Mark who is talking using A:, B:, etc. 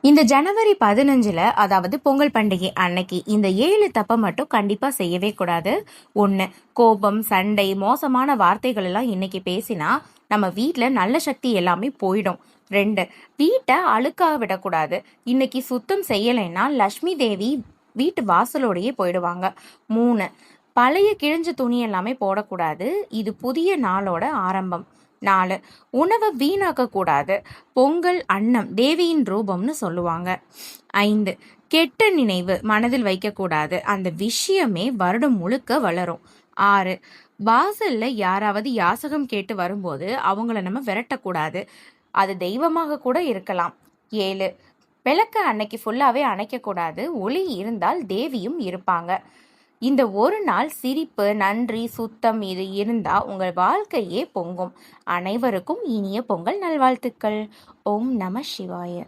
A: இந்த ஜனவரி 15ல் அதாவது பொங்கல் பண்டிகை அன்னைக்கு இந்த 7 தப்பை மட்டும் கண்டிப்பாக செய்யவே கூடாது. 1. கோபம், சண்டை, மோசமான வார்த்தைகள் எல்லாம் இன்னைக்கு பேசினா நம்ம வீட்டில் நல்ல சக்தி எல்லாமே போயிடும். 2. வீட்டை அழுக்காக விடக்கூடாது. இன்னைக்கு சுத்தம் செய்யலைன்னா லக்ஷ்மி தேவி வீட்டு வாசலோடையே போயிடுவாங்க. 3. பழைய கிழிஞ்ச துணி எல்லாமே போடக்கூடாது. இது புதிய நாளோட ஆரம்பம். 4. உணவை வீணாக்க கூடாது. பொங்கல் அன்னம் தேவியின் ரூபம்னு சொல்லுவாங்க. 5. கெட்ட நினைவு மனதில் வைக்கக்கூடாது. அந்த விஷயமே வருடம் முழுக்க வளரும். 6. வாசல்ல யாராவது யாசகம் கேட்டு வரும்போது அவங்கள நம்ம விரட்டக்கூடாது. அது தெய்வமாக கூட இருக்கலாம். 7. விளக்க அன்னைக்கு ஃபுல்லாவே அணைக்கக்கூடாது. ஒளி இருந்தால் தேவியும் இருப்பாங்க. இந்த ஒரு நாள் சிரிப்பு, நன்றி, சுத்தம் இது இருந்தா உங்கள் வாழ்க்கையே பொங்கும். அனைவருக்கும் இனிய பொங்கல் நல்வாழ்த்துக்கள். ஓம் நம சிவாய.